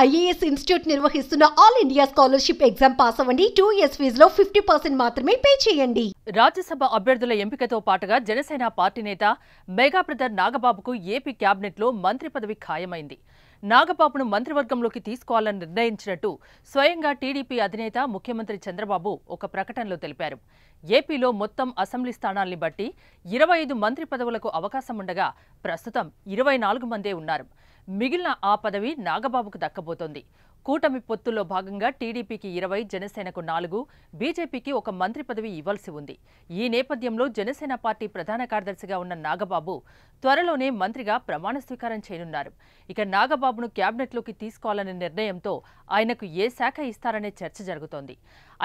IAS institute నిర్వహిస్తున్న all India scholarship exam pass అవ్వండి. 2 years ఫీజులో 50% మాత్రమే పే చేయండి. రాజ్యసభ అభ్యర్థుల ఎంపికతో పాటుగా జనసేన పార్టీ నేత మెగా బ్రదర్ నాగబాబుకు ఏపీ క్యాబినెట్లో మంత్రి పదవి ఖాయమైంది. నాగబాబును మంత్రివర్గంలోకి తీసుకోవాలని నిర్ణయించినట్టు స్వయంగా టీడీపీ అధినేత ముఖ్యమంత్రి చంద్రబాబు ఒక ప్రకటనలో తెలిపారు. ఏపీలో మొత్తం అసెంబ్లీ స్థానాల్ని బట్టి 25 మంత్రి పదవులకు అవకాశం ఉండగా ప్రస్తుతం 24 మందే ఉన్నారు. మిగిలిన ఆ పదవి నాగబాబుకు దక్కబోతోంది. కూటమి పొత్తుల్లో భాగంగా టీడీపీకి 20, జనసేనకు 4, బీజేపీకి 1 మంత్రి పదవి ఇవ్వాల్సి ఉంది. ఈ నేపథ్యంలో జనసేన పార్టీ ప్రధాన కార్యదర్శిగా ఉన్న నాగబాబు త్వరలోనే మంత్రిగా ప్రమాణ స్వీకారం చేయనున్నారు. ఇక నాగబాబును క్యాబినెట్లోకి తీసుకోవాలనే నిర్ణయంతో ఆయనకు ఏ శాఖ ఇస్తారనే చర్చ జరుగుతోంది.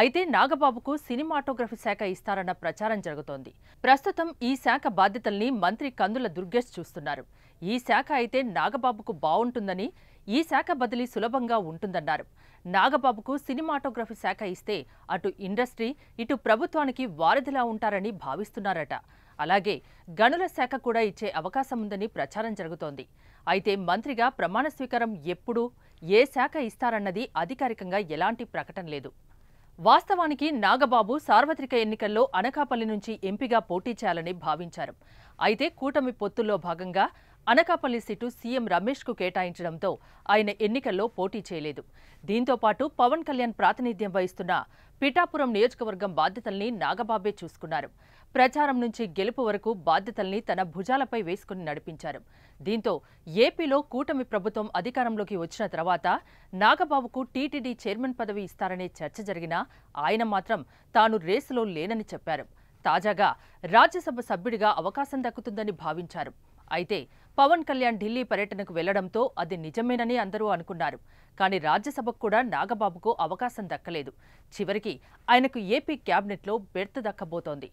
అయితే నాగబాబుకు సినిమాటోగ్రఫీ శాఖ ఇస్తారన్న ప్రచారం జరుగుతోంది. ప్రస్తుతం ఈ శాఖ బాధ్యతల్ని మంత్రి కందుల దుర్గేష్ చూస్తున్నారు. ఈ శాఖ అయితే నాగబాబుకు బావుంటుందని, ఈ శాఖ బదిలీ సులభంగా ఉంటుందన్నారు. నాగబాబుకు సినిమాటోగ్రఫీ శాఖ ఇస్తే అటు ఇండస్ట్రీ, ఇటు ప్రభుత్వానికి వారధిలా ఉంటారని భావిస్తున్నారట. అలాగే గనుల శాఖ కూడా ఇచ్చే అవకాశం ఉందని ప్రచారం జరుగుతోంది. అయితే మంత్రిగా ప్రమాణ స్వీకారం ఎప్పుడు, ఏ శాఖ ఇస్తారన్నది అధికారికంగా ఎలాంటి ప్రకటన లేదు. వాస్తవానికి నాగబాబు సార్వత్రిక ఎన్నికల్లో అనకాపల్లి నుంచి ఎంపీగా పోటీ చేయాలని భావించారు. అయితే కూటమి పొత్తుల్లో భాగంగా అనకాపల్లి సీటు సీఎం రమేష్కు కేటాయించడంతో ఆయన ఎన్నికల్లో పోటీ చేయలేదు. దీంతో పాటు పవన్ కళ్యాణ్ ప్రాతినిధ్యం వహిస్తున్న పిఠాపురం నియోజకవర్గం బాధ్యతల్ని నాగబాబే చూసుకున్నారు. ప్రచారం నుంచి గెలుపు వరకు బాధ్యతల్ని తన భుజాలపై వేసుకుని నడిపించారు. దీంతో ఏపీలో కూటమి ప్రభుత్వం అధికారంలోకి వచ్చిన తర్వాత నాగబాబుకు టీటీడీ చైర్మన్ పదవి ఇస్తారనే చర్చ జరిగినా ఆయన మాత్రం తాను రేసులో లేనని చెప్పారు. తాజాగా రాజ్యసభ సభ్యుడిగా అవకాశం దక్కుతుందని భావించారు. అయితే పవన్ కళ్యాణ్ ఢిల్లీ పర్యటనకు వెళ్లడంతో అది నిజమేనని అందరూ అనుకున్నారు. కానీ రాజ్యసభకు కూడా నాగబాబుకు అవకాశం దక్కలేదు. చివరికి ఆయనకు ఏపీ క్యాబినెట్లో బెర్త్ దక్కబోతోంది.